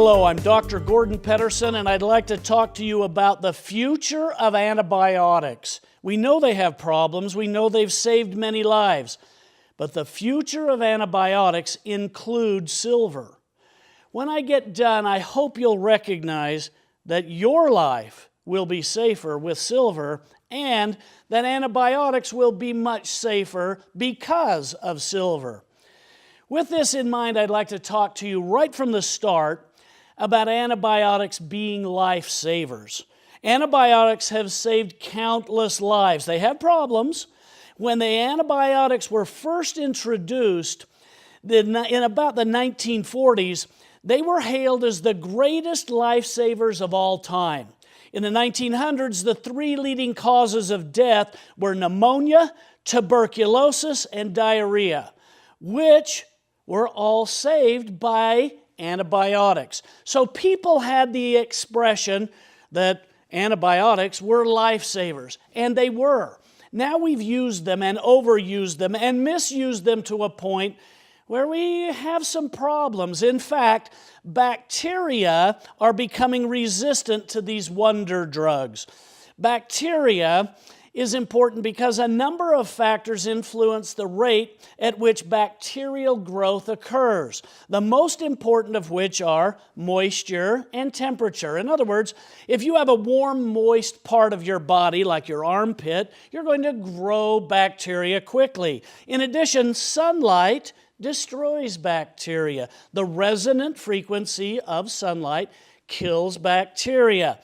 Hello, I'm Dr. Gordon Pedersen, and I'd like to talk to you about the future of antibiotics. We know they have problems. We know they've saved many lives. But the future of antibiotics includes silver. When I get done, I hope you'll recognize that your life will be safer with silver and that antibiotics will be much safer because of silver. With this in mind, I'd like to talk to you right from the start about antibiotics being lifesavers. Antibiotics have saved countless lives. They have problems. When the antibiotics were first introduced in about the 1940s, they were hailed as the greatest lifesavers of all time. In the 1900s, the three leading causes of death were pneumonia, tuberculosis, and diarrhea, which were all saved by antibiotics. So people had the expression that antibiotics were lifesavers, and they were. Now we've used them and overused them and misused them to a point where we have some problems. In fact, bacteria are becoming resistant to these wonder drugs. Bacteria is important because a number of factors influence the rate at which bacterial growth occurs, the most important of which are moisture and temperature. In other words, if you have a warm, moist part of your body, like your armpit, you're going to grow bacteria quickly. In addition, sunlight destroys bacteria. The resonant frequency of sunlight kills bacteria.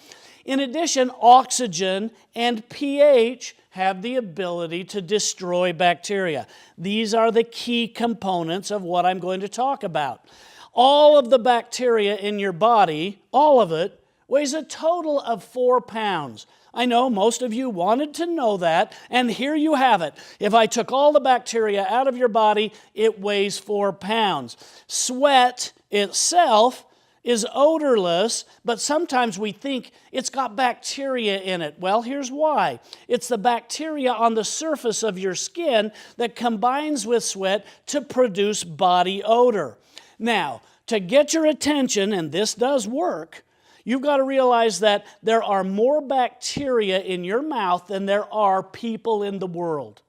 In addition, oxygen and pH have the ability to destroy bacteria. These are the key components of what I'm going to talk about. All of the bacteria in your body, all of it, weighs a total of 4 pounds. I know most of you wanted to know that, and here you have it. If I took all the bacteria out of your body, it weighs 4 pounds. Sweat itself is odorless, but sometimes we think it's got bacteria in it. Well, here's why. It's the bacteria on the surface of your skin that combines with sweat to produce body odor. Now, to get your attention, and this does work, you've got to realize that there are more bacteria in your mouth than there are people in the world.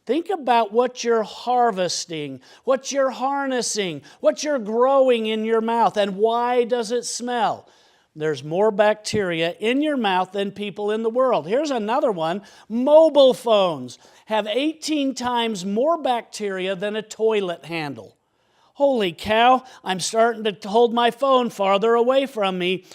Think about what you're harvesting, what you're harnessing, what you're growing in your mouth, and why does it smell? There's more bacteria in your mouth than people in the world. Here's another one. Mobile phones have 18 times more bacteria than a toilet handle. Holy cow, I'm starting to hold my phone farther away from me.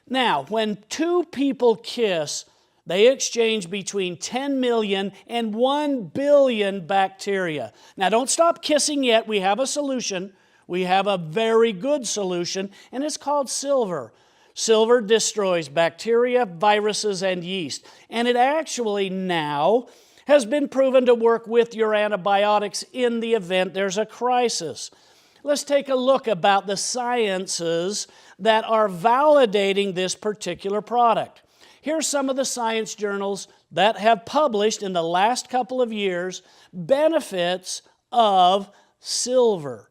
Now, when two people kiss, they exchange between 10 million and 1 billion bacteria. Now, don't stop kissing yet. We have a solution. We have a very good solution, and it's called silver. Silver destroys bacteria, viruses, and yeast. And it actually now has been proven to work with your antibiotics in the event there's a crisis. Let's take a look about the sciences that are validating this particular product. Here's some of the science journals that have published in the last couple of years benefits of silver.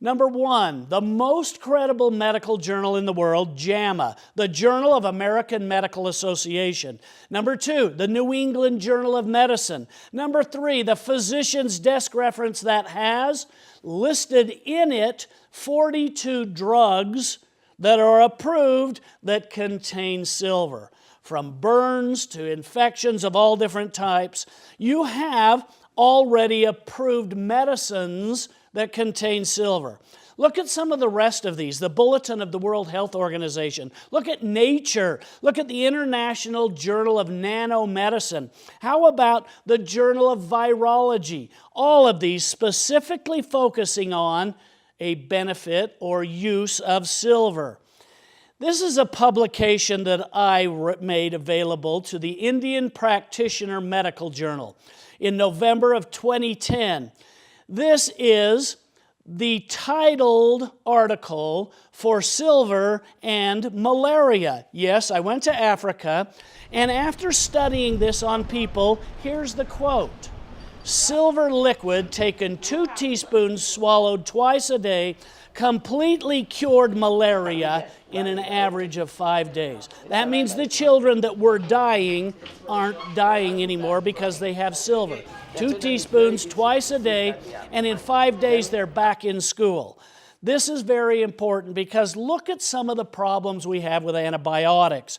Number one, the most credible medical journal in the world, JAMA, the Journal of American Medical Association. Number two, the New England Journal of Medicine. Number three, the Physician's Desk reference that has listed in it 42 drugs that are approved that contain silver. From burns to infections of all different types, you have already approved medicines that contain silver. Look at some of the rest of these. The Bulletin of the World Health Organization. Look at Nature. Look at the International Journal of Nanomedicine. How about the Journal of Virology? All of these specifically focusing on a benefit or use of silver. This is a publication that I made available to the Indian Practitioner Medical Journal in November of 2010. This is the titled article for silver and malaria. Yes, I went to Africa, and after studying this on people, here's the quote. Silver liquid taken 2 teaspoons swallowed twice a day completely cured malaria in an average of 5 days. That means the children that were dying aren't dying anymore because they have silver. 2 teaspoons twice a day, and in 5 days they're back in school. This is very important because look at some of the problems we have with antibiotics.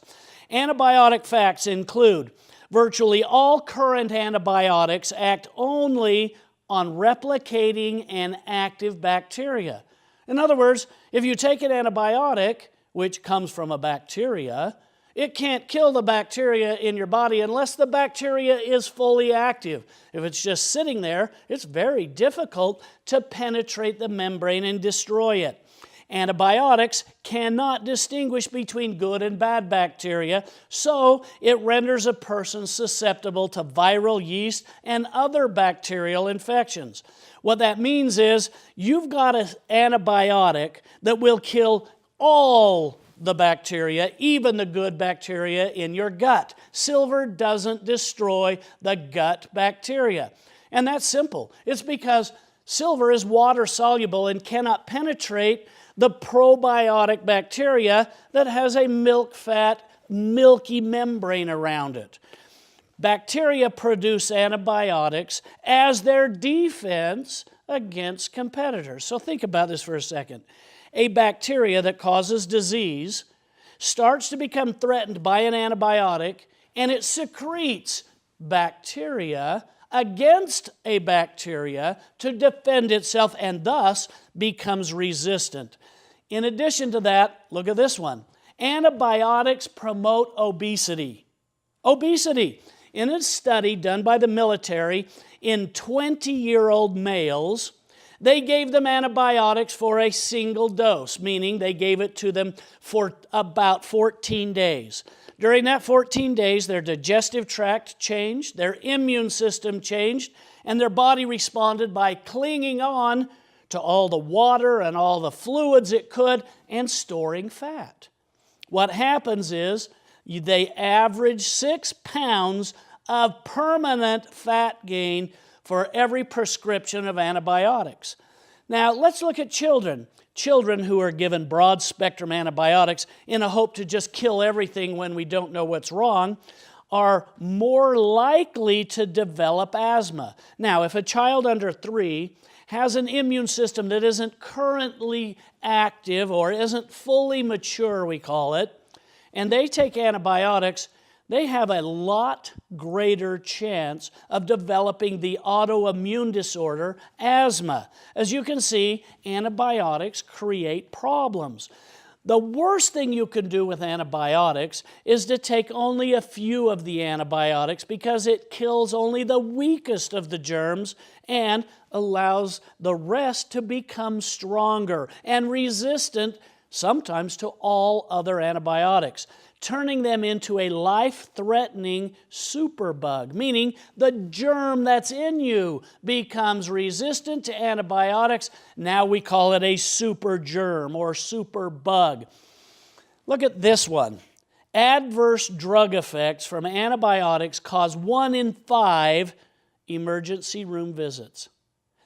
Antibiotic facts include virtually all current antibiotics act only on replicating and active bacteria. In other words, if you take an antibiotic, which comes from a bacteria, it can't kill the bacteria in your body unless the bacteria is fully active. If it's just sitting there, it's very difficult to penetrate the membrane and destroy it. Antibiotics cannot distinguish between good and bad bacteria, so it renders a person susceptible to viral, yeast, and other bacterial infections. What that means is you've got an antibiotic that will kill all the bacteria, even the good bacteria in your gut. Silver doesn't destroy the gut bacteria. And that's simple. It's because silver is water soluble and cannot penetrate the probiotic bacteria that has a milk fat, milky membrane around it. Bacteria produce antibiotics as their defense against competitors. So think about this for a second. A bacteria that causes disease starts to become threatened by an antibiotic, and it secretes bacteria against a bacteria to defend itself and thus becomes resistant. In addition to that, look at this one. Antibiotics promote obesity. Obesity. In a study done by the military in 20-year-old males, they gave them antibiotics for a single dose, meaning they gave it to them for about 14 days. During that 14 days, their digestive tract changed, their immune system changed, and their body responded by clinging on to all the water and all the fluids it could and storing fat. What happens is they average 6 pounds of permanent fat gain for every prescription of antibiotics. Now, let's look at children. Children who are given broad-spectrum antibiotics in a hope to just kill everything when we don't know what's wrong are more likely to develop asthma. Now, if a child under 3 has an immune system that isn't currently active or isn't fully mature, we call it, and they take antibiotics, they have a lot greater chance of developing the autoimmune disorder, asthma. As you can see, antibiotics create problems. The worst thing you can do with antibiotics is to take only a few of the antibiotics because it kills only the weakest of the germs and allows the rest to become stronger and resistant sometimes to all other antibiotics, turning them into a life-threatening superbug, meaning the germ that's in you becomes resistant to antibiotics. Now we call it a supergerm or superbug. Look at this one. Adverse drug effects from antibiotics cause 1 in 5 emergency room visits.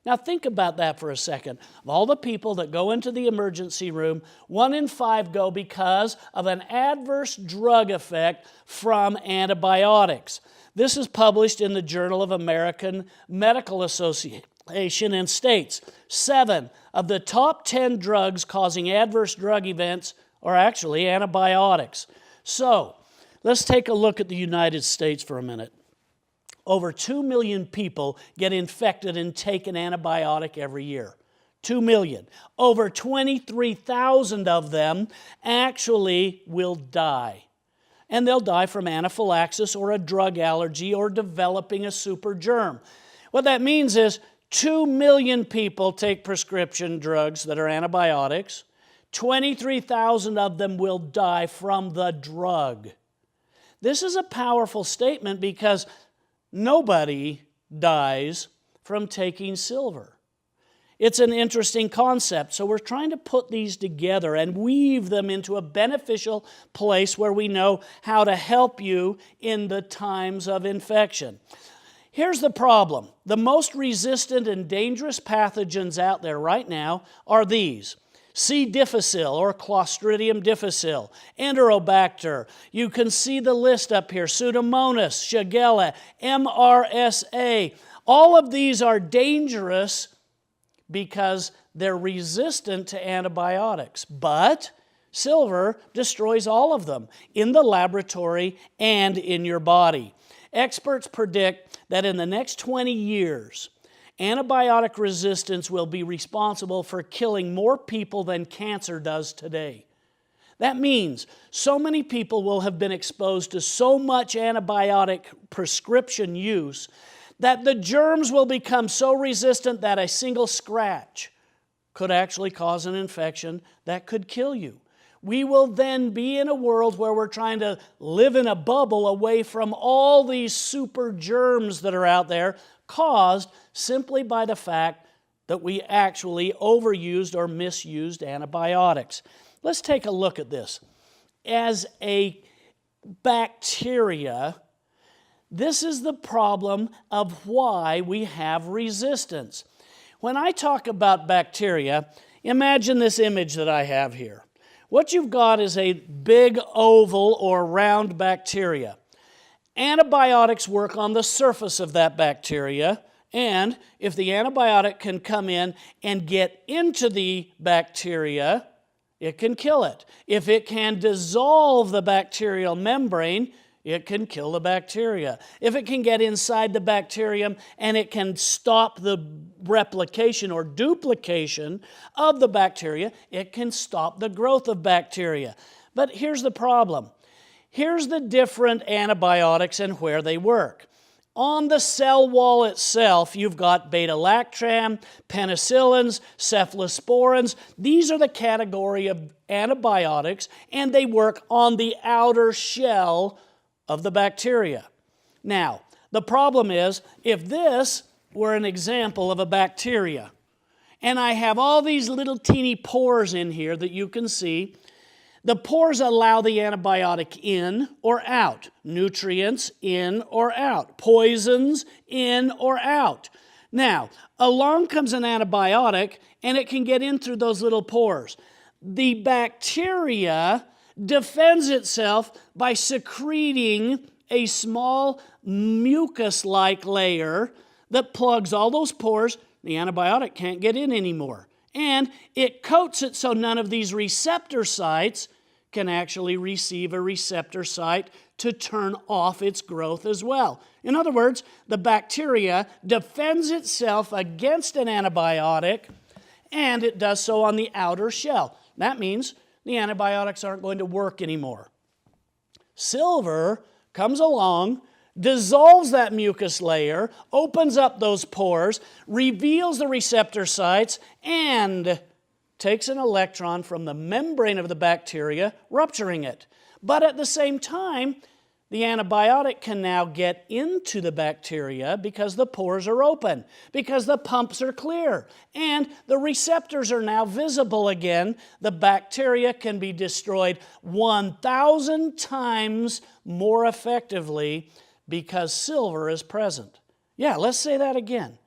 Now think about that for a second. Of all the people that go into the emergency room, 1 in 5 go because of an adverse drug effect from antibiotics. This is published in the Journal of American Medical Association and states 7 of the top 10 drugs causing adverse drug events are actually antibiotics. So let's take a look at the United States for a minute. Over 2 million people get infected and take an antibiotic every year. 2 million. Over 23,000 of them actually will die. And they'll die from anaphylaxis or a drug allergy or developing a supergerm. What that means is 2 million people take prescription drugs that are antibiotics. 23,000 of them will die from the drug. This is a powerful statement because nobody dies from taking silver. It's an interesting concept, so we're trying to put these together and weave them into a beneficial place where we know how to help you in the times of infection. Here's the problem. The most resistant and dangerous pathogens out there right now are these. C. difficile or Clostridium difficile, Enterobacter. You can see the list up here. Pseudomonas, Shigella, MRSA. All of these are dangerous because they're resistant to antibiotics. But silver destroys all of them in the laboratory and in your body. Experts predict that in the next 20 years, antibiotic resistance will be responsible for killing more people than cancer does today. That means so many people will have been exposed to so much antibiotic prescription use that the germs will become so resistant that a single scratch could actually cause an infection that could kill you. We will then be in a world where we're trying to live in a bubble away from all these super germs that are out there, caused simply by the fact that we actually overused or misused antibiotics. Let's take a look at this. As a bacteria, this is the problem of why we have resistance. When I talk about bacteria, imagine this image that I have here. What you've got is a big oval or round bacteria. Antibiotics work on the surface of that bacteria, and if the antibiotic can come in and get into the bacteria, it can kill it. If it can dissolve the bacterial membrane, it can kill the bacteria. If it can get inside the bacterium and it can stop the replication or duplication of the bacteria, it can stop the growth of bacteria. But here's the problem. Here's the different antibiotics and where they work. On the cell wall itself, you've got beta-lactam, penicillins, cephalosporins. These are the category of antibiotics, and they work on the outer shell of the bacteria. Now, the problem is, if this were an example of a bacteria, and I have all these little teeny pores in here that you can see, the pores allow the antibiotic in or out, nutrients in or out, poisons in or out. Now, along comes an antibiotic, and it can get in through those little pores. The bacteria defends itself by secreting a small mucus-like layer that plugs all those pores. The antibiotic can't get in anymore. And it coats it so none of these receptor sites can actually receive a receptor site to turn off its growth as well. In other words, the bacteria defends itself against an antibiotic, and it does so on the outer shell. That means the antibiotics aren't going to work anymore. Silver comes along, dissolves that mucus layer, opens up those pores, reveals the receptor sites, and takes an electron from the membrane of the bacteria, rupturing it. But at the same time, the antibiotic can now get into the bacteria because the pores are open, because the pumps are clear, and the receptors are now visible again. The bacteria can be destroyed 1,000 times more effectively because silver is present. Yeah, let's say that again.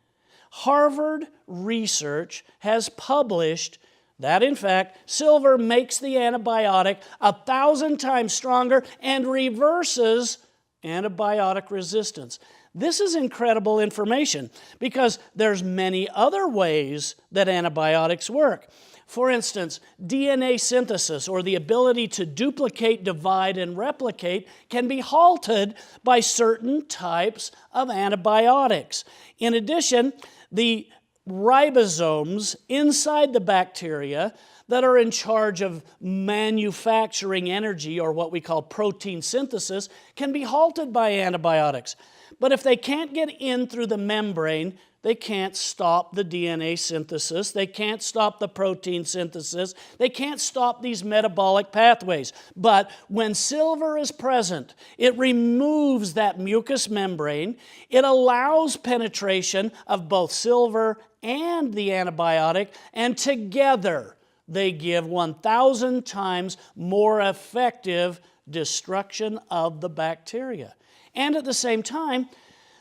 Harvard research has published that, in fact, silver makes the antibiotic 1,000 times stronger and reverses antibiotic resistance. This is incredible information because there's many other ways that antibiotics work. For instance, DNA synthesis, or the ability to duplicate, divide, and replicate, can be halted by certain types of antibiotics. In addition, the ribosomes inside the bacteria that are in charge of manufacturing energy, or what we call protein synthesis, can be halted by antibiotics. But if they can't get in through the membrane, they can't stop the DNA synthesis, they can't stop the protein synthesis, they can't stop these metabolic pathways. But when silver is present, it removes that mucous membrane, it allows penetration of both silver and the antibiotic, and together they give 1,000 times more effective destruction of the bacteria. And at the same time,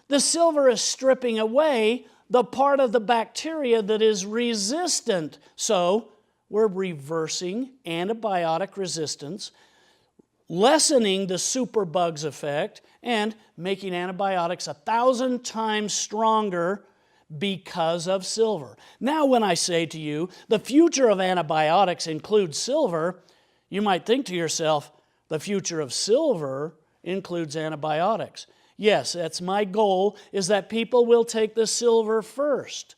The silver is stripping away the part of the bacteria that is resistant. So we're reversing antibiotic resistance, lessening the superbugs effect, and making antibiotics 1,000 times stronger because of silver. Now when I say to you, the future of antibiotics includes silver, you might think to yourself, the future of silver includes antibiotics. Yes, that's my goal, is that people will take the silver first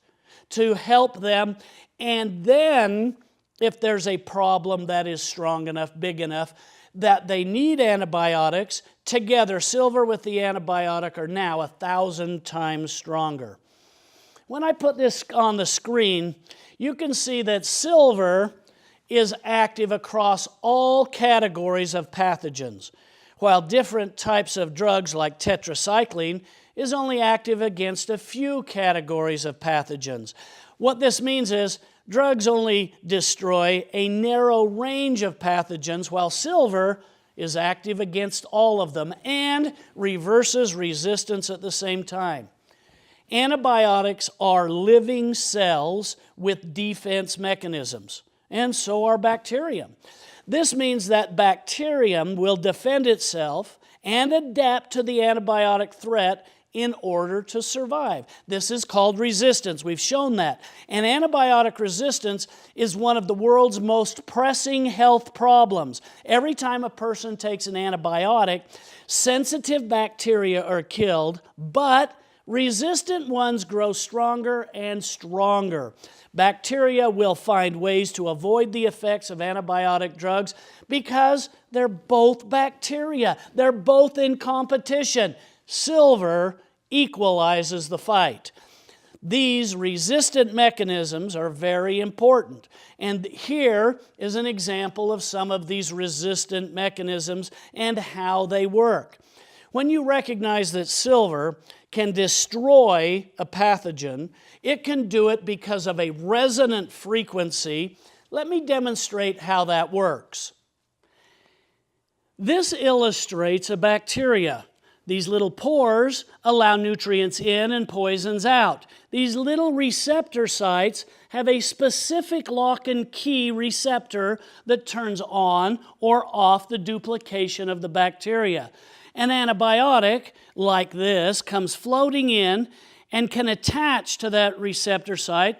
to help them, and then if there's a problem that is strong enough, big enough, that they need antibiotics, together silver with the antibiotic are now 1,000 times stronger. When I put this on the screen, you can see that silver is active across all categories of pathogens, while different types of drugs like tetracycline is only active against a few categories of pathogens. What this means is drugs only destroy a narrow range of pathogens, while silver is active against all of them and reverses resistance at the same time. Antibiotics are living cells with defense mechanisms, and so are bacterium. This means that bacterium will defend itself and adapt to the antibiotic threat in order to survive. This is called resistance. We've shown that. And antibiotic resistance is one of the world's most pressing health problems. Every time a person takes an antibiotic, sensitive bacteria are killed, but resistant ones grow stronger and stronger. Bacteria will find ways to avoid the effects of antibiotic drugs because they're both bacteria. They're both in competition. Silver equalizes the fight. These resistant mechanisms are very important. And here is an example of some of these resistant mechanisms and how they work. When you recognize that silver can destroy a pathogen, it can do it because of a resonant frequency. Let me demonstrate how that works. This illustrates a bacteria. These little pores allow nutrients in and poisons out. These little receptor sites have a specific lock and key receptor that turns on or off the duplication of the bacteria. An antibiotic like this comes floating in and can attach to that receptor site,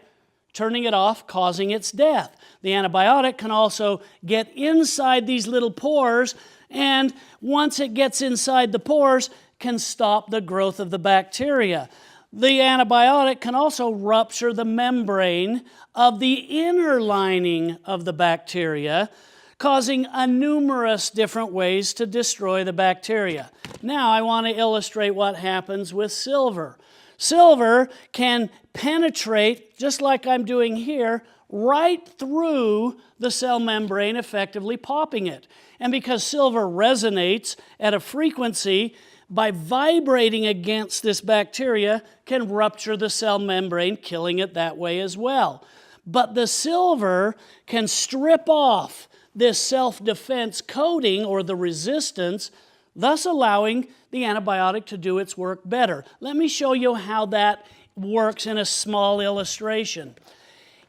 turning it off, causing its death. The antibiotic can also get inside these little pores, and once it gets inside the pores, can stop the growth of the bacteria. The antibiotic can also rupture the membrane of the inner lining of the bacteria, causing numerous different ways to destroy the bacteria. Now I want to illustrate what happens with silver. Silver can penetrate, just like I'm doing here, right through the cell membrane, effectively popping it. And because silver resonates at a frequency, by vibrating against this bacteria, can rupture the cell membrane, killing it that way as well. But the silver can strip off this self-defense coating or the resistance, thus allowing the antibiotic to do its work better. Let me show you how that works in a small illustration.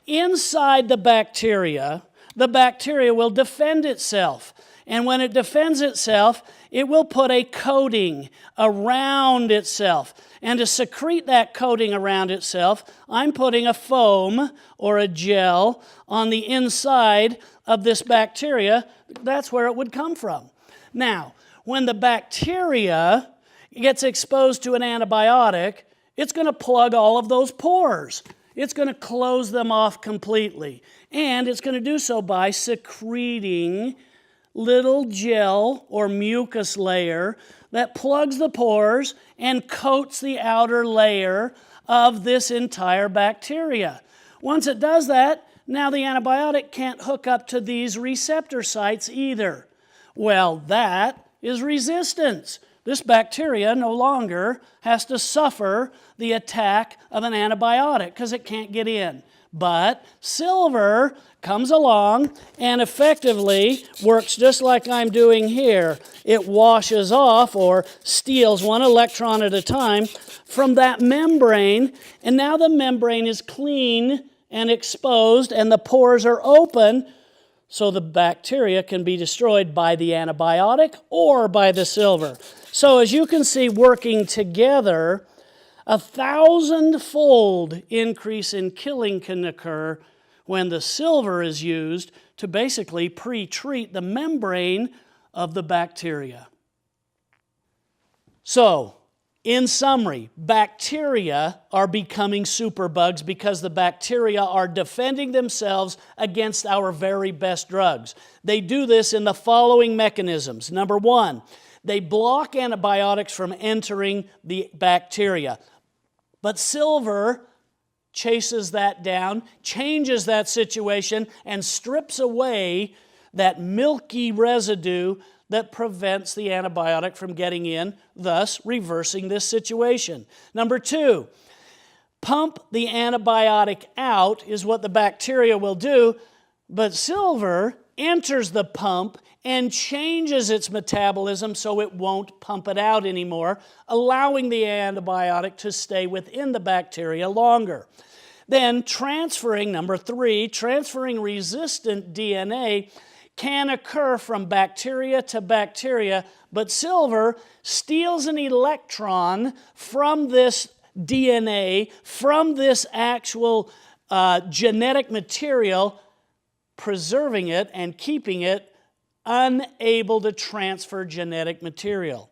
Inside the bacteria will defend itself. And when it defends itself, it will put a coating around itself. And to secrete that coating around itself, I'm putting a foam or a gel on the inside of this bacteria. That's where it would come from. Now, when the bacteria gets exposed to an antibiotic, it's going to plug all of those pores. It's going to close them off completely. And it's going to do so by secreting little gel or mucus layer that plugs the pores and coats the outer layer of this entire bacteria. Once it does that, now the antibiotic can't hook up to these receptor sites either. Well, that is resistance. This bacteria no longer has to suffer the attack of an antibiotic because it can't get in. But silver comes along and effectively works just like I'm doing here. It washes off or steals one electron at a time from that membrane, and now the membrane is clean and exposed and the pores are open, so the bacteria can be destroyed by the antibiotic or by the silver. So as you can see, working together, 1,000-fold increase in killing can occur when the silver is used to basically pre-treat the membrane of the bacteria. So, in summary, bacteria are becoming superbugs because the bacteria are defending themselves against our very best drugs. They do this in the following mechanisms. Number one, they block antibiotics from entering the bacteria. But silver chases that down, changes that situation, and strips away that milky residue that prevents the antibiotic from getting in, thus reversing this situation. Number two, pump the antibiotic out is what the bacteria will do, but silver enters the pump and changes its metabolism so it won't pump it out anymore, allowing the antibiotic to stay within the bacteria longer. Then number three, transferring resistant DNA can occur from bacteria to bacteria, but silver steals an electron from this DNA, from this actual genetic material, preserving it and keeping it unable to transfer genetic material.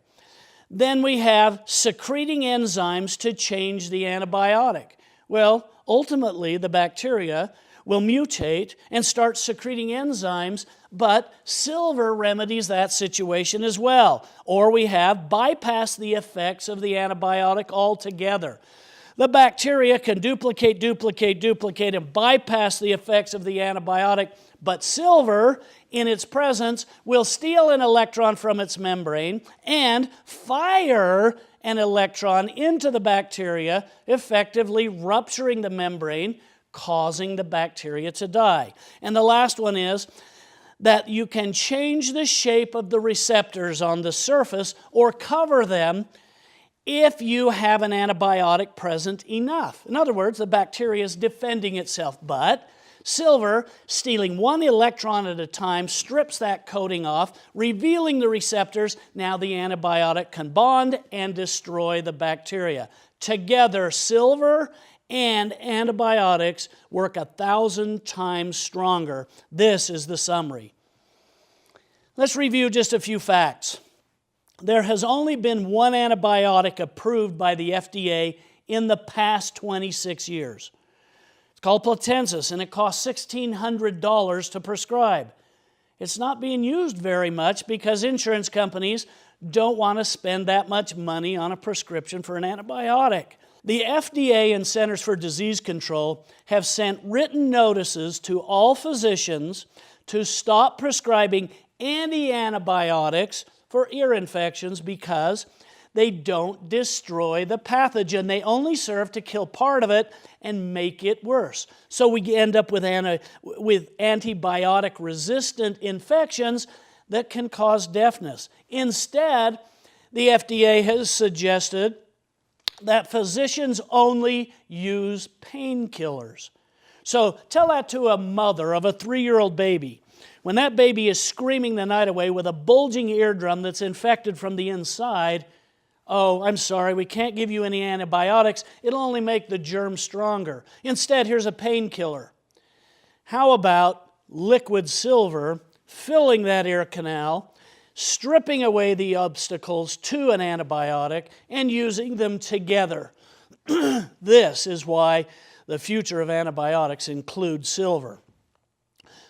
Then we have secreting enzymes to change the antibiotic. Well, ultimately, the bacteria will mutate and start secreting enzymes, but silver remedies that situation as well. Or we have bypass the effects of the antibiotic altogether. The bacteria can duplicate, and bypass the effects of the antibiotic, but silver, in its presence, will steal an electron from its membrane and fire an electron into the bacteria, effectively rupturing the membrane, causing the bacteria to die. And the last one is that you can change the shape of the receptors on the surface or cover them if you have an antibiotic present enough. In other words, the bacteria is defending itself, but silver, stealing one electron at a time, strips that coating off, revealing the receptors. Now the antibiotic can bond and destroy the bacteria. Together, silver and antibiotics work 1,000 times stronger. This is the summary. Let's review just a few facts. There has only been one antibiotic approved by the FDA in the past 26 years. It's called Platensis, and it costs $1,600 to prescribe. It's not being used very much because insurance companies don't want to spend that much money on a prescription for an antibiotic. The FDA and Centers for Disease Control have sent written notices to all physicians to stop prescribing any antibiotics for ear infections because they don't destroy the pathogen. They only serve to kill part of it and make it worse. So we end up with antibiotic-resistant infections that can cause deafness. Instead, the FDA has suggested that physicians only use painkillers. So tell that to a mother of a 3-year-old baby. When that baby is screaming the night away with a bulging eardrum that's infected from the inside, oh, I'm sorry, we can't give you any antibiotics. It'll only make the germ stronger. Instead, here's a painkiller. How about liquid silver filling that ear canal, stripping away the obstacles to an antibiotic, and using them together? This is why the future of antibiotics includes silver.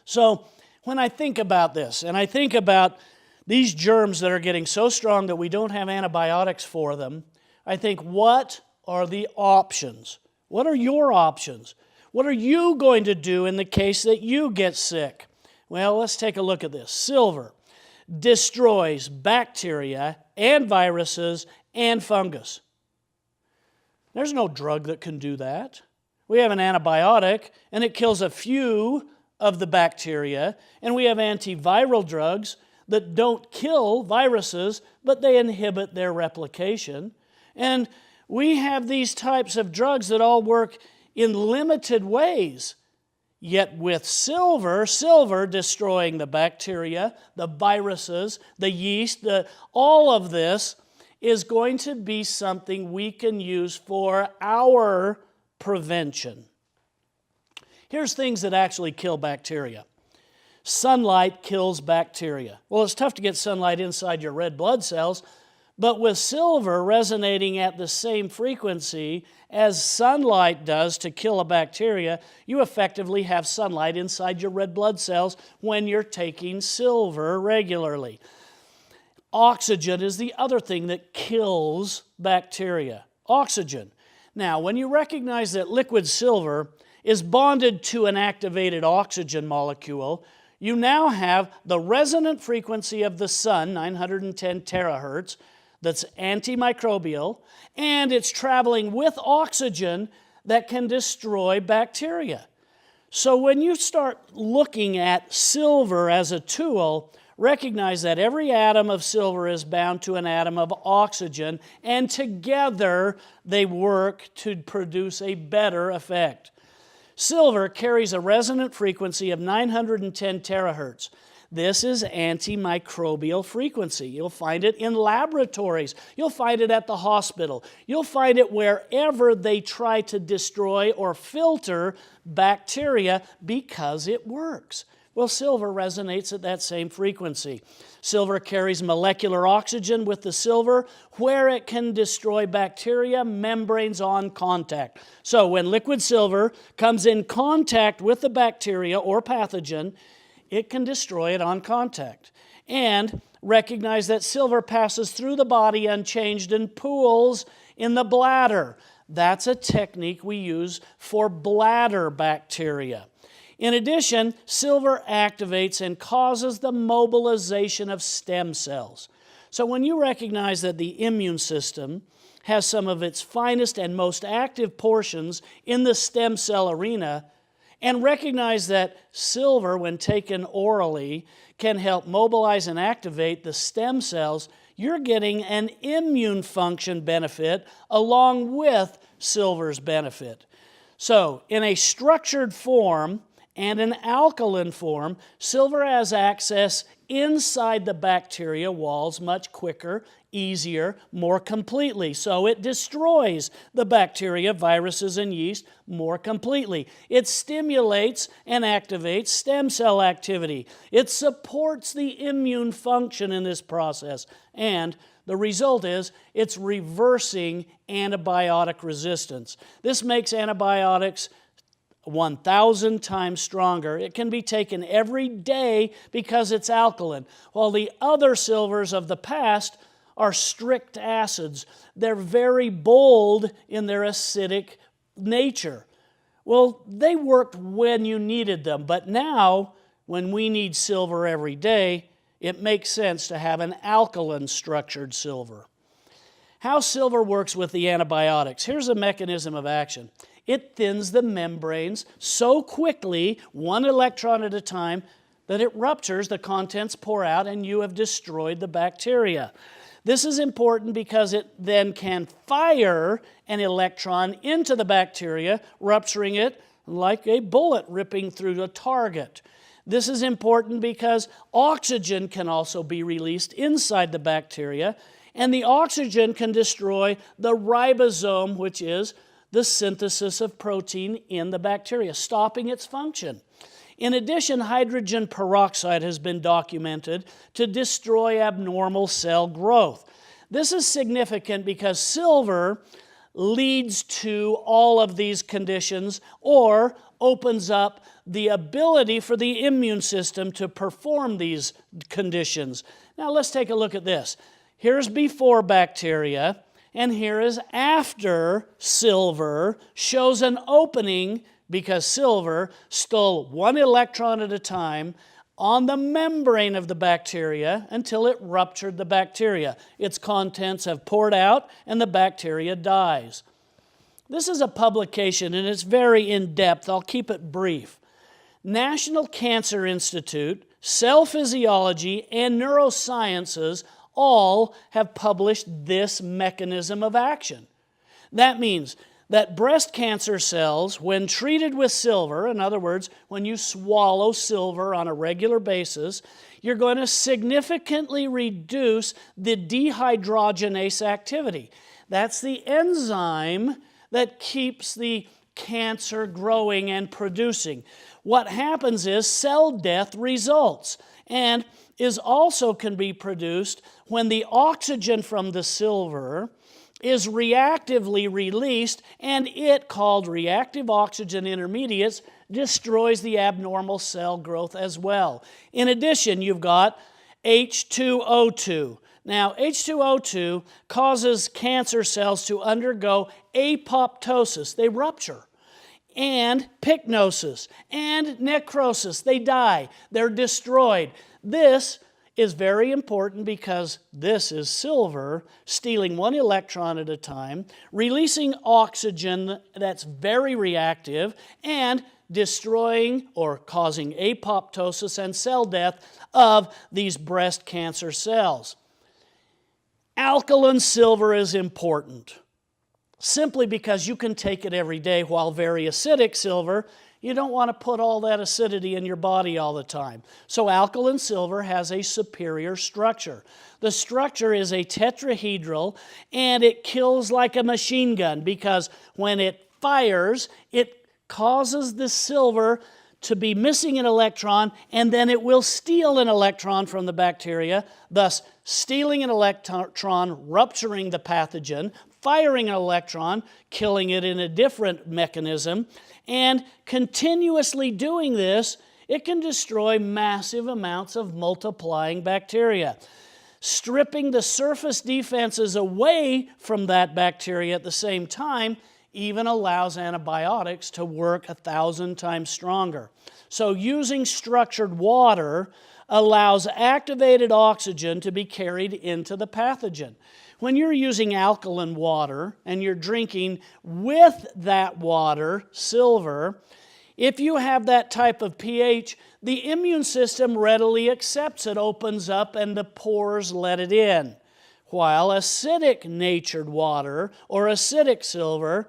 So when I think about this, and I think about these germs that are getting so strong that we don't have antibiotics for them, I think, what are the options? What are your options? What are you going to do in the case that you get sick? Well, let's take a look at this. Silver destroys bacteria and viruses and fungus. There's no drug that can do that. We have an antibiotic, and it kills a few of the bacteria, and we have antiviral drugs that don't kill viruses, but they inhibit their replication. And we have these types of drugs that all work in limited ways. Yet with silver destroying the bacteria, the viruses, the yeast, all of this is going to be something we can use for our prevention. Here's things that actually kill bacteria. Sunlight kills bacteria. Well, it's tough to get sunlight inside your red blood cells, but with silver resonating at the same frequency as sunlight does to kill a bacteria, you effectively have sunlight inside your red blood cells when you're taking silver regularly. Oxygen is the other thing that kills bacteria. Oxygen. Now, when you recognize that liquid silver is bonded to an activated oxygen molecule, you now have the resonant frequency of the sun, 910 terahertz, that's antimicrobial, and it's traveling with oxygen that can destroy bacteria. So when you start looking at silver as a tool, recognize that every atom of silver is bound to an atom of oxygen, and together they work to produce a better effect. Silver carries a resonant frequency of 910 terahertz. This is antimicrobial frequency. You'll find it in laboratories. You'll find it at the hospital. You'll find it wherever they try to destroy or filter bacteria because it works. Well, silver resonates at that same frequency. Silver carries molecular oxygen with the silver where it can destroy bacteria, membranes on contact. So when liquid silver comes in contact with the bacteria or pathogen, it can destroy it on contact. And recognize that silver passes through the body unchanged and pools in the bladder. That's a technique we use for bladder bacteria. In addition, silver activates and causes the mobilization of stem cells. So when you recognize that the immune system has some of its finest and most active portions in the stem cell arena, and recognize that silver, when taken orally, can help mobilize and activate the stem cells, you're getting an immune function benefit along with silver's benefit. So, in a structured form and an alkaline form, silver has access inside the bacteria walls much quicker, easier, more completely. So it destroys the bacteria, viruses, and yeast more completely. It stimulates and activates stem cell activity. It supports the immune function in this process. And the result is it's reversing antibiotic resistance. This makes antibiotics 1,000 times stronger. It can be taken every day because it's alkaline, while the other silvers of the past are strict acids. They're very bold in their acidic nature. Well, they worked when you needed them, but now, when we need silver every day, it makes sense to have an alkaline structured silver. How silver works with the antibiotics. Here's a mechanism of action. It thins the membranes so quickly, one electron at a time, that it ruptures, the contents pour out, and you have destroyed the bacteria. This is important because it then can fire an electron into the bacteria, rupturing it like a bullet ripping through a target. This is important because oxygen can also be released inside the bacteria, and the oxygen can destroy the ribosome, which is the synthesis of protein in the bacteria, stopping its function. In addition, hydrogen peroxide has been documented to destroy abnormal cell growth. This is significant because silver leads to all of these conditions or opens up the ability for the immune system to perform these conditions. Now let's take a look at this. Here's before bacteria, and here is after silver, shows an opening because silver stole one electron at a time on the membrane of the bacteria until it ruptured the bacteria. Its contents have poured out and the bacteria dies. This is a publication, and it's very in-depth. I'll keep it brief. National Cancer Institute, Cell Physiology, and Neurosciences all have published this mechanism of action. That means that breast cancer cells, when treated with silver, in other words, when you swallow silver on a regular basis, you're going to significantly reduce the dehydrogenase activity. That's the enzyme that keeps the cancer growing and producing. What happens is cell death results, and also can be produced when the oxygen from the silver is reactively released, and it, called reactive oxygen intermediates, destroys the abnormal cell growth as well. In addition, you've got H2O2. Now, H2O2 causes cancer cells to undergo apoptosis. They rupture. And pycnosis and necrosis. They die. They're destroyed. This is very important because this is silver stealing one electron at a time, releasing oxygen that's very reactive, and destroying or causing apoptosis and cell death of these breast cancer cells. Alkaline silver is important simply because you can take it every day, while very acidic silver, you don't want to put all that acidity in your body all the time. So alkaline silver has a superior structure. The structure is a tetrahedral, and it kills like a machine gun because when it fires, it causes the silver to be missing an electron, and then it will steal an electron from the bacteria, thus stealing an electron, rupturing the pathogen, firing an electron, killing it in a different mechanism, and continuously doing this, it can destroy massive amounts of multiplying bacteria. Stripping the surface defenses away from that bacteria at the same time even allows antibiotics to work 1,000 times stronger. So using structured water allows activated oxygen to be carried into the pathogen. When you're using alkaline water and you're drinking with that water silver, if you have that type of pH, the immune system readily accepts it, opens up, and the pores let it in. While acidic natured water or acidic silver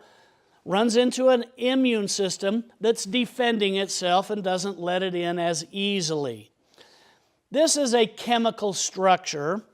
runs into an immune system that's defending itself and doesn't let it in as easily. This is a chemical structure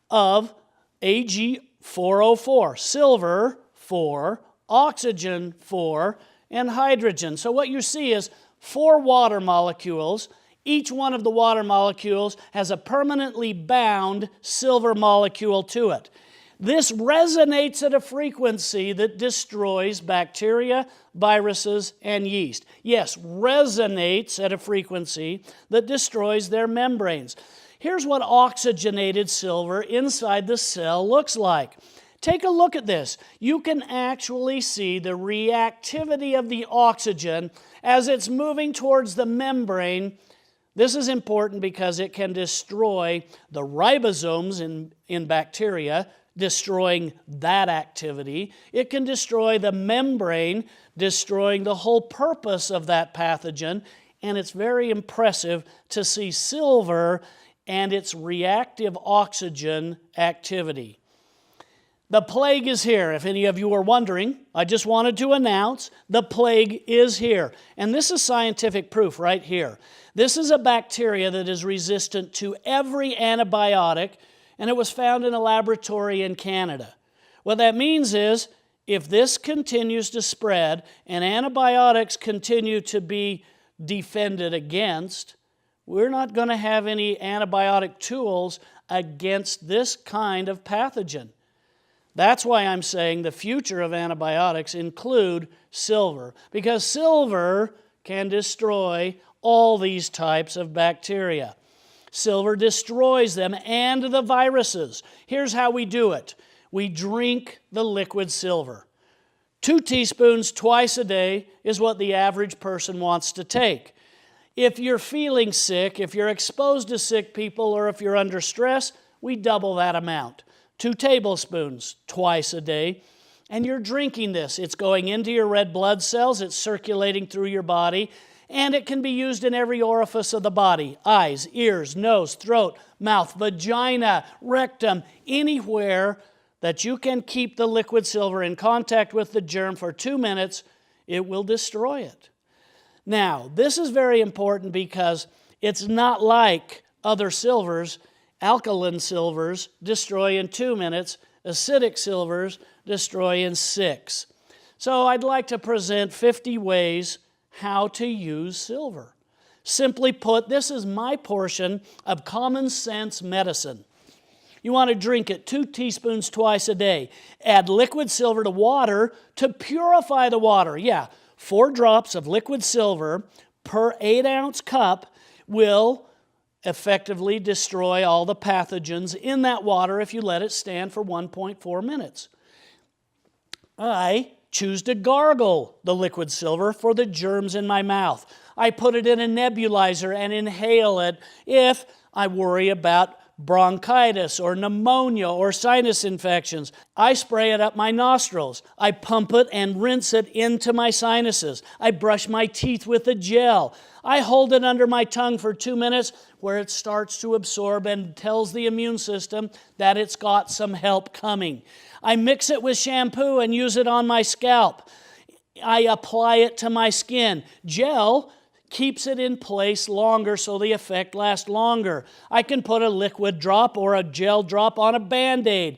of Ag4O4, silver 4, oxygen 4, and hydrogen. So what you see is 4 water molecules. Each one of the water molecules has a permanently bound silver molecule to it. This resonates at a frequency that destroys bacteria, viruses, and yeast. Yes, resonates at a frequency that destroys their membranes. Here's what oxygenated silver inside the cell looks like. Take a look at this. You can actually see the reactivity of the oxygen as it's moving towards the membrane. This is important because it can destroy the ribosomes in bacteria, destroying that activity. It can destroy the membrane, destroying the whole purpose of that pathogen. And it's very impressive to see silver and its reactive oxygen activity. The plague is here. If any of you are wondering, I just wanted to announce the plague is here. And this is scientific proof right here. This is a bacteria that is resistant to every antibiotic, and it was found in a laboratory in Canada. What that means is, if this continues to spread and antibiotics continue to be defended against, we're not going to have any antibiotic tools against this kind of pathogen. That's why I'm saying the future of antibiotics include silver, because silver can destroy all these types of bacteria. Silver destroys them and the viruses. Here's how we do it. We drink the liquid silver. 2 teaspoons twice a day is what the average person wants to take. If you're feeling sick, if you're exposed to sick people, or if you're under stress, we double that amount. 2 tablespoons twice a day. and you're drinking this. It's going into your red blood cells, it's circulating through your body, and it can be used in every orifice of the body: eyes, ears, nose, throat, mouth, vagina, rectum, anywhere that you can keep the liquid silver in contact with the germ for 2 minutes, it will destroy it. Now, this is very important because it's not like other silvers. Alkaline silvers destroy in 2 minutes. Acidic silvers destroy in 6. So I'd like to present 50 ways how to use silver. Simply put, this is my portion of common sense medicine. You want to drink it 2 teaspoons twice a day. Add liquid silver to water to purify the water. Yeah, 4 drops of liquid silver per 8-ounce cup will effectively destroy all the pathogens in that water if you let it stand for 1.4 minutes. I choose to gargle the liquid silver for the germs in my mouth. I put it in a nebulizer and inhale it if I worry about bronchitis or pneumonia or sinus infections. I spray it up my nostrils. I pump it and rinse it into my sinuses. I brush my teeth with a gel. I hold it under my tongue for 2 minutes where it starts to absorb and tells the immune system that it's got some help coming. I mix it with shampoo and use it on my scalp. I apply it to my skin. Gel keeps it in place longer so the effect lasts longer. I can put a liquid drop or a gel drop on a Band-Aid.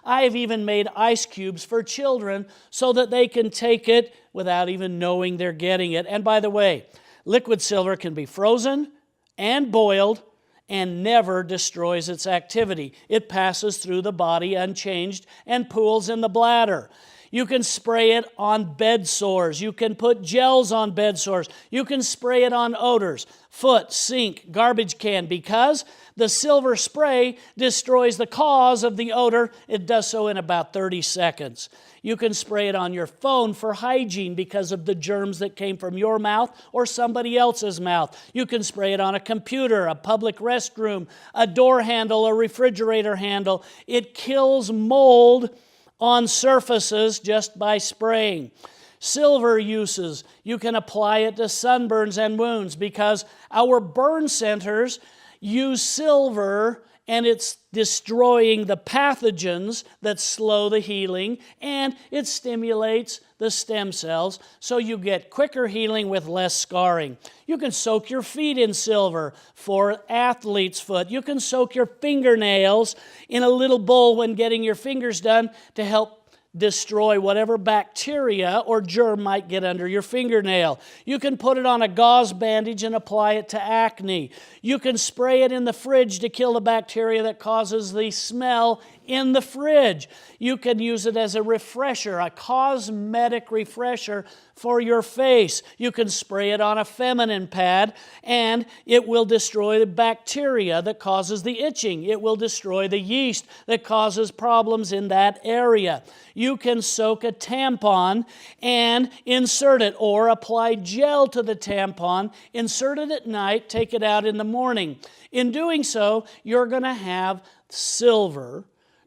I've even made ice cubes for children so that they can take it without even knowing they're getting it. And by the way, liquid silver can be frozen and boiled and never destroys its activity. It passes through the body unchanged and pools in the bladder. You can spray it on bed sores. You can put gels on bed sores. You can spray it on odors, foot, sink, garbage can, because the silver spray destroys the cause of the odor. It does so in about 30 seconds. You can spray it on your phone for hygiene because of the germs that came from your mouth or somebody else's mouth. You can spray it on a computer, a public restroom, a door handle, a refrigerator handle. It kills mold on surfaces just by spraying. Silver uses, you can apply it to sunburns and wounds because our burn centers use silver and it's destroying the pathogens that slow the healing, and it stimulates the stem cells so you get quicker healing with less scarring. You can soak your feet in silver for athlete's foot. You can soak your fingernails in a little bowl when getting your fingers done to help destroy whatever bacteria or germ might get under your fingernail. You can put it on a gauze bandage and apply it to acne. You can spray it in the fridge to kill the bacteria that causes the smell in the fridge. You can use it as a refresher, a cosmetic refresher for your face. You can spray it on a feminine pad and it will destroy the bacteria that causes the itching. It will destroy the yeast that causes problems in that area. You can soak a tampon and insert it, or apply gel to the tampon, insert it at night, take it out in the morning. In doing so, you're going to have silver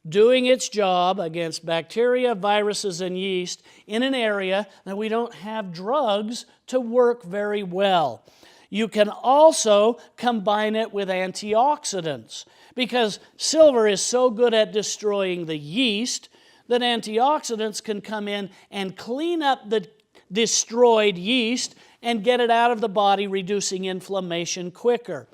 doing its job against bacteria, viruses, and yeast in an area that we don't have drugs to work very well. You can also combine it with antioxidants because silver is so good at destroying the yeast that antioxidants can come in and clean up the destroyed yeast and get it out of the body, reducing inflammation quicker.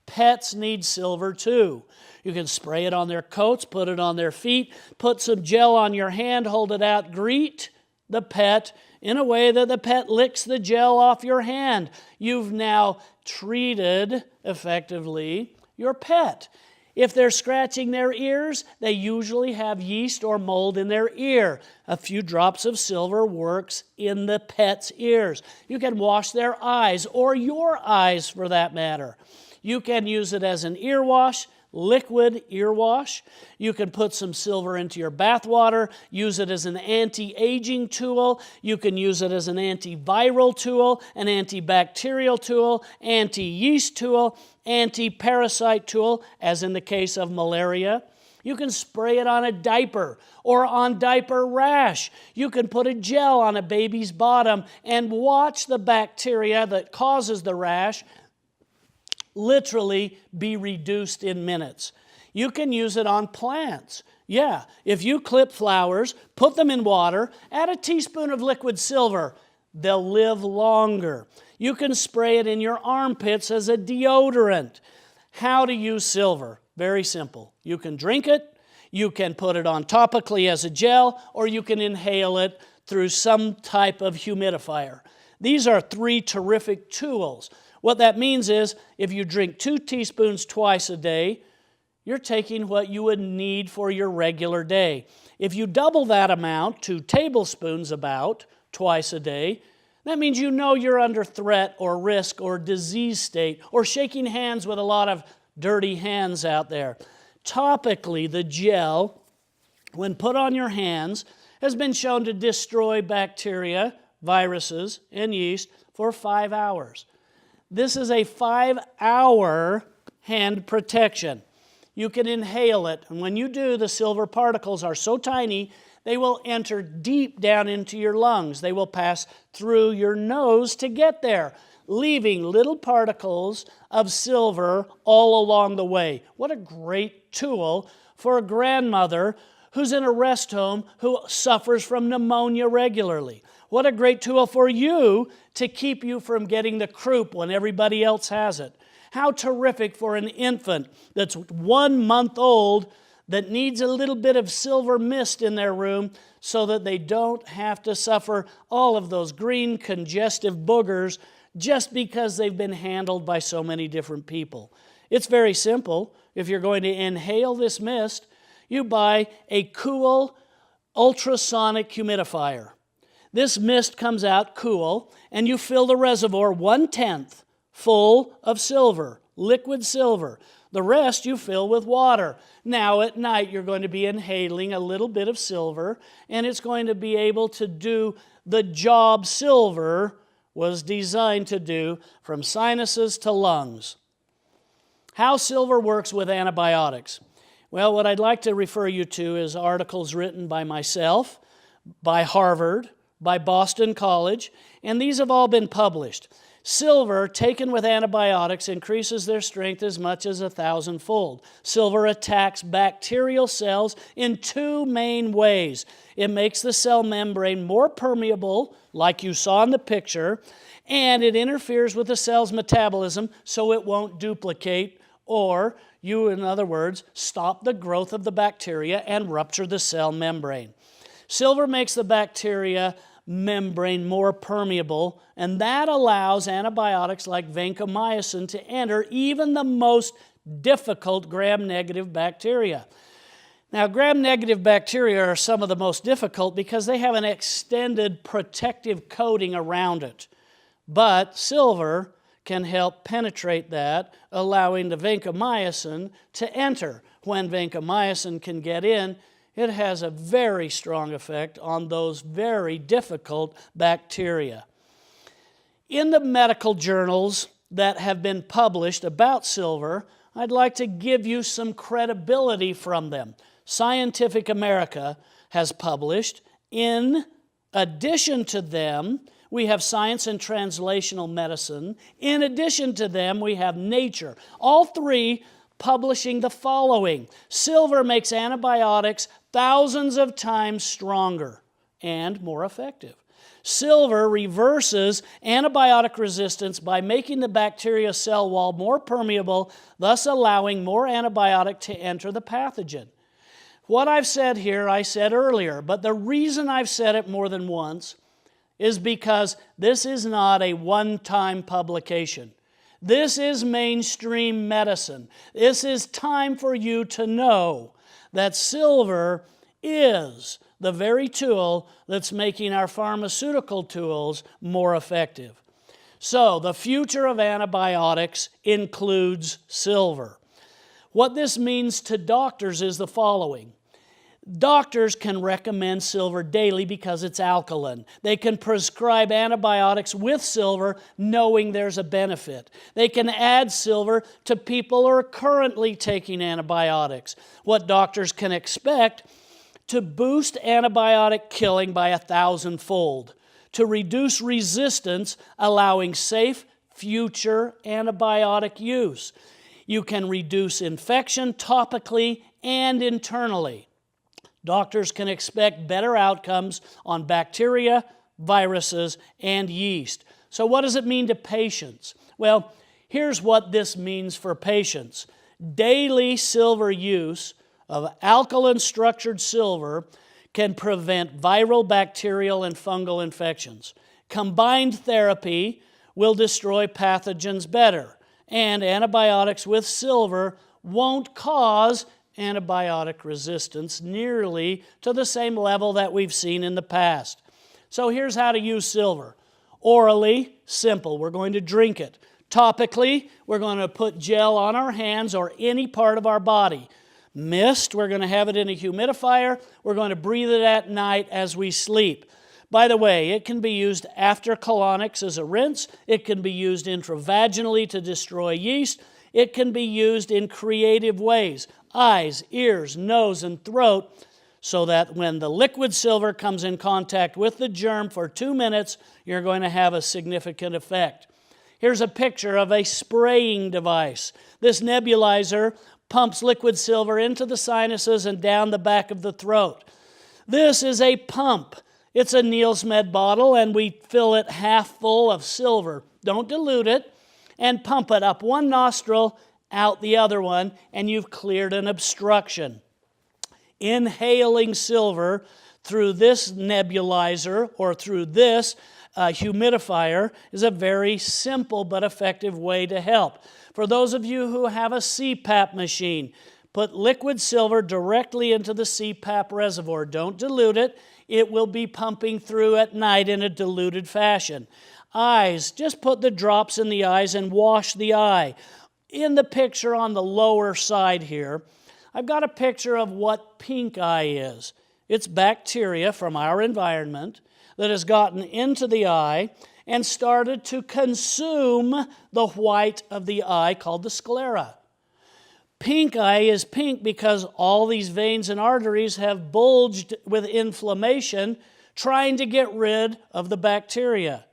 Pets need silver too. You can spray it on their coats, put it on their feet, put some gel on your hand, hold it out, greet the pet in a way that the pet licks the gel off your hand. You've now treated effectively your pet. If they're scratching their ears, they usually have yeast or mold in their ear. A few drops of silver works in the pet's ears. You can wash their eyes, or your eyes for that matter. You can use it as an ear wash, liquid ear wash. You can put some silver into your bath water, use it as an anti-aging tool. You can use it as an antiviral tool, an antibacterial tool, anti-yeast tool, anti-parasite tool, as in the case of malaria. You can spray it on a diaper or on diaper rash. You can put a gel on a baby's bottom and watch the bacteria that causes the rash literally be reduced in minutes. You can use it on plants. Yeah, if you clip flowers, put them in water, add a teaspoon of liquid silver, they'll live longer. You can spray it in your armpits as a deodorant. How to use silver? Very simple. You can drink it, you can put it on topically as a gel, or you can inhale it through some type of humidifier. These are 3 terrific tools. What that means is if you drink 2 teaspoons twice a day, you're taking what you would need for your regular day. If you double that amount, 2 tablespoons about, twice a day, that means you know you're under threat or risk or disease state or shaking hands with a lot of dirty hands out there. Topically, the gel, when put on your hands, has been shown to destroy bacteria, viruses, and yeast for 5 hours. This is a 5-hour hand protection. You can inhale it, and when you do, the silver particles are so tiny, they will enter deep down into your lungs. They will pass through your nose to get there, leaving little particles of silver all along the way. What a great tool for a grandmother who's in a rest home who suffers from pneumonia regularly. What a great tool for you to keep you from getting the croup when everybody else has it. How terrific for an infant that's 1 month old that needs a little bit of silver mist in their room so that they don't have to suffer all of those green congestive boogers just because they've been handled by so many different people. It's very simple. If you're going to inhale this mist, you buy a cool ultrasonic humidifier. This mist comes out cool, and you fill the reservoir 1/10 full of silver, liquid silver. The rest you fill with water. Now at night you're going to be inhaling a little bit of silver, and it's going to be able to do the job silver was designed to do, from sinuses to lungs. How silver works with antibiotics. Well, what I'd like to refer you to is articles written by myself, by Harvard, by Boston College, and these have all been published. Silver taken with antibiotics increases their strength as much as 1,000-fold. Silver attacks bacterial cells in 2 main ways. It makes the cell membrane more permeable, like you saw in the picture, and it interferes with the cell's metabolism so it won't duplicate, or you, in other words, stop the growth of the bacteria and rupture the cell membrane. Silver makes the bacteria membrane more permeable, and that allows antibiotics like vancomycin to enter even the most difficult gram-negative bacteria. Now, gram-negative bacteria are some of the most difficult because they have an extended protective coating around it. But silver can help penetrate that, allowing the vancomycin to enter. When vancomycin can get in, it has a very strong effect on those very difficult bacteria. In the medical journals that have been published about silver, I'd like to give you some credibility from them. Scientific America has published. In addition to them, we have Science and Translational Medicine. In addition to them, we have Nature. All 3 publishing the following: silver makes antibiotics thousands of times stronger and more effective. Silver reverses antibiotic resistance by making the bacteria cell wall more permeable, thus allowing more antibiotic to enter the pathogen. What I've said here, I said earlier, but the reason I've said it more than once is because this is not a one-time publication. This is mainstream medicine. This is time for you to know that silver is the very tool that's making our pharmaceutical tools more effective. So, the future of antibiotics includes silver. What this means to doctors is the following. Doctors can recommend silver daily because it's alkaline. They can prescribe antibiotics with silver knowing there's a benefit. They can add silver to people who are currently taking antibiotics. What doctors can expect: to boost antibiotic killing by 1,000-fold, to reduce resistance, allowing safe future antibiotic use. You can reduce infection topically and internally. Doctors can expect better outcomes on bacteria, viruses, and yeast. So what does it mean to patients? Well, here's what this means for patients. Daily silver use of alkaline structured silver can prevent viral, bacterial, and fungal infections. Combined therapy will destroy pathogens better, and antibiotics with silver won't cause antibiotic resistance nearly to the same level that we've seen in the past. So here's how to use silver. Orally, simple, we're going to drink it. Topically, we're going to put gel on our hands or any part of our body. Mist, we're going to have it in a humidifier. We're going to breathe it at night as we sleep. By the way, it can be used after colonics as a rinse. It can be used intravaginally to destroy yeast. It can be used in creative ways: eyes, ears, nose, and throat, so that when the liquid silver comes in contact with the germ for 2 minutes, you're going to have a significant effect. Here's a picture of a spraying device. This nebulizer pumps liquid silver into the sinuses and down the back of the throat. This is a pump. It's a Niels Med bottle, and we fill it half full of silver. Don't dilute it, and pump it up one nostril, out the other one, and you've cleared an obstruction. Inhaling silver through this nebulizer or through this humidifier is a very simple but effective way to help. For those of you who have a CPAP machine, put liquid silver directly into the CPAP reservoir. Don't dilute it. It will be pumping through at night in a diluted fashion. Eyes, just put the drops in the eyes and wash the eye. In the picture on the lower side here, I've got a picture of what pink eye is. It's bacteria from our environment that has gotten into the eye and started to consume the white of the eye called the sclera. Pink eye is pink because all these veins and arteries have bulged with inflammation trying to get rid of the bacteria.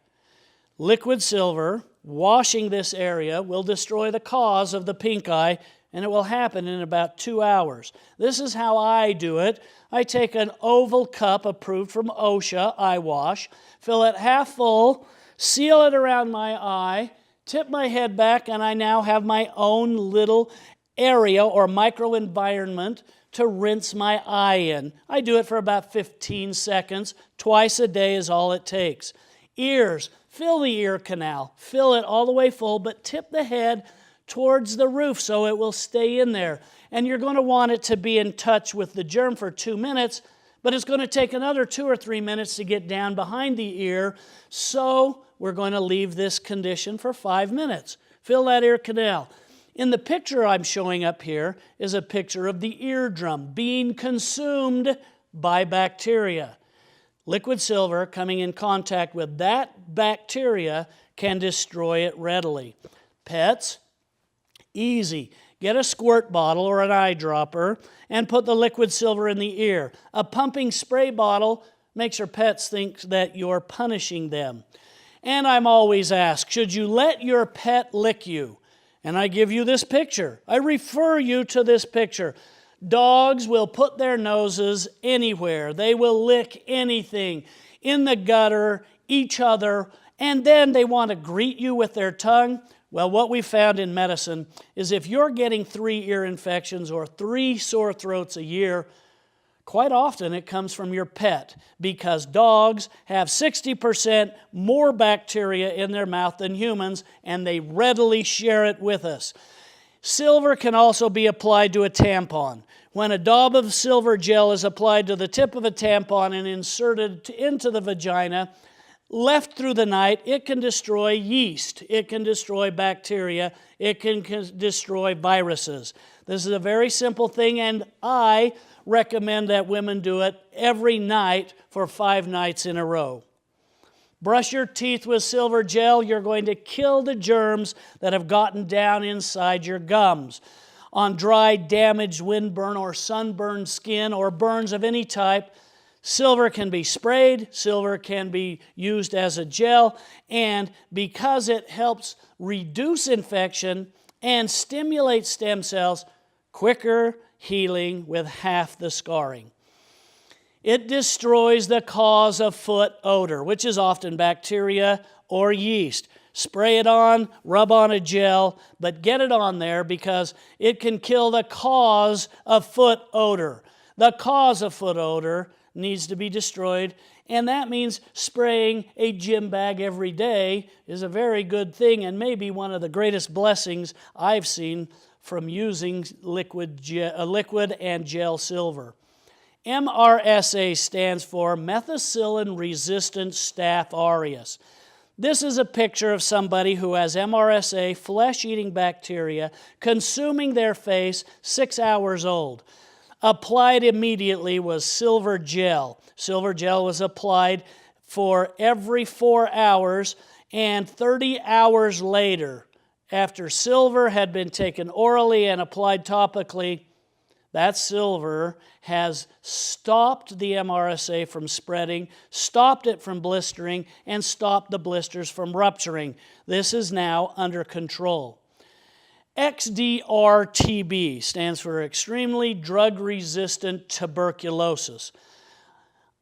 Liquid silver washing this area will destroy the cause of the pink eye, and it will happen in about 2 hours. This is how I do it. I take an oval cup approved from OSHA, eye wash, fill it half full, seal it around my eye, tip my head back, and I now have my own little area or microenvironment to rinse my eye in. I do it for about 15 seconds. Twice a day is all it takes. Ears, fill the ear canal. Fill it all the way full, but tip the head towards the roof so it will stay in there. And you're going to want it to be in touch with the germ for 2 minutes, but it's going to take another 2 or 3 minutes to get down behind the ear, so we're going to leave this condition for 5 minutes. Fill that ear canal. In the picture I'm showing up here is a picture of the eardrum being consumed by bacteria. Liquid silver coming in contact with that bacteria can destroy it readily. Pets, easy. Get a squirt bottle or an eyedropper and put the liquid silver in the ear. A pumping spray bottle makes your pets think that you're punishing them. And I'm always asked, should you let your pet lick you? And I give you this picture. I refer you to this picture. Dogs will put their noses anywhere. They will lick anything, in the gutter, each other, and then they want to greet you with their tongue. Well, what we found in medicine is if you're getting 3 ear infections or 3 sore throats a year, quite often it comes from your pet, because dogs have 60% more bacteria in their mouth than humans, and they readily share it with us. Silver can also be applied to a tampon. When a daub of silver gel is applied to the tip of a tampon and inserted into the vagina, Left through the night, it can destroy yeast, it can destroy bacteria, it can destroy viruses. This is a very simple thing, and I recommend that women do it every night for 5 nights in a row. Brush your teeth with silver gel. You're going to kill the germs that have gotten down inside your gums. On dry, damaged, windburn, or sunburned skin, or burns of any type, silver can be sprayed, silver can be used as a gel, and because it helps reduce infection and stimulate stem cells, quicker healing with half the scarring. It destroys the cause of foot odor, which is often bacteria or yeast. Spray it on, rub on a gel, but get it on there because it can kill the cause of foot odor. The cause of foot odor needs to be destroyed, and that means spraying a gym bag every day is a very good thing and maybe one of the greatest blessings I've seen from using liquid and gel silver. MRSA stands for methicillin-resistant Staph aureus. This is a picture of somebody who has MRSA, flesh-eating bacteria, consuming their face, 6 hours old. Applied immediately was silver gel. Silver gel was applied for every 4 hours, and 30 hours later, after silver had been taken orally and applied topically, that silver has stopped the MRSA from spreading, stopped it from blistering, and stopped the blisters from rupturing. This is now under control. XDR-TB stands for extremely drug-resistant tuberculosis.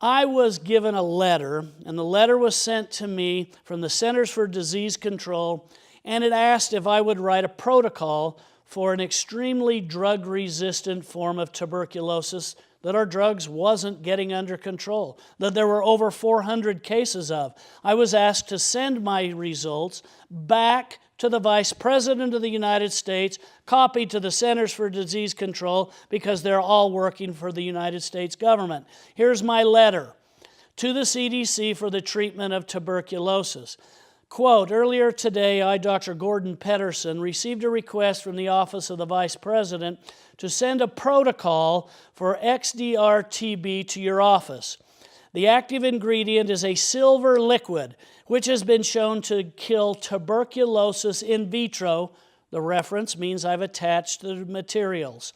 I was given a letter, and the letter was sent to me from the Centers for Disease Control, and it asked if I would write a protocol for an extremely drug-resistant form of tuberculosis that our drugs wasn't getting under control, that there were over 400 cases of. I was asked to send my results back to the Vice President of the United States, copied to the Centers for Disease Control, because they're all working for the United States government. Here's my letter to the CDC for the treatment of tuberculosis. Quote, earlier today, I, Dr. Gordon Pedersen, received a request from the Office of the Vice President to send a protocol for XDR-TB to your office. The active ingredient is a silver liquid, which has been shown to kill tuberculosis in vitro. The reference means I've attached the materials.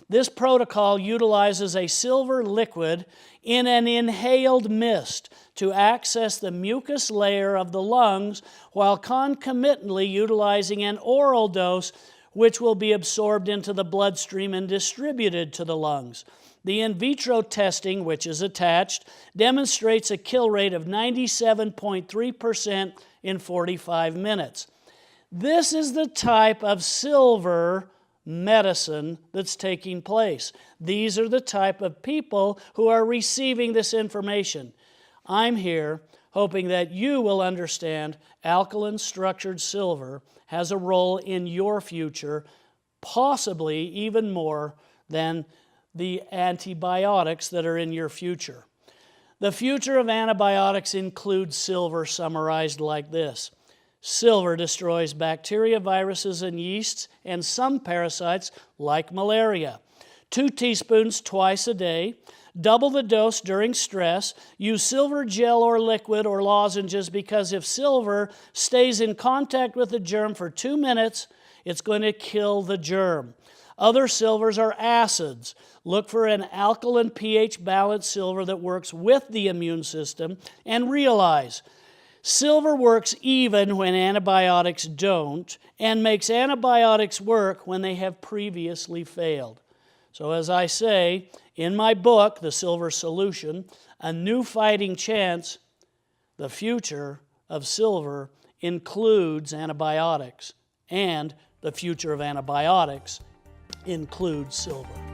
This protocol utilizes a silver liquid in an inhaled mist to access the mucus layer of the lungs while concomitantly utilizing an oral dose which will be absorbed into the bloodstream and distributed to the lungs. The in vitro testing, which is attached, demonstrates a kill rate of 97.3% in 45 minutes. This is the type of silver medicine that's taking place. These are the type of people who are receiving this information. I'm here hoping that you will understand alkaline structured silver has a role in your future, possibly even more than the antibiotics that are in your future. The future of antibiotics includes silver, summarized like this. Silver destroys bacteria, viruses, and yeasts, and some parasites like malaria. 2 teaspoons twice a day. Double the dose during stress. Use silver gel or liquid or lozenges because if silver stays in contact with the germ for 2 minutes, it's going to kill the germ. Other silvers are acids. Look for an alkaline pH balanced silver that works with the immune system, and realize silver works even when antibiotics don't, and makes antibiotics work when they have previously failed. So as I say in my book, The Silver Solution, A New Fighting Chance, the future of silver includes antibiotics, and the future of antibiotics includes silver.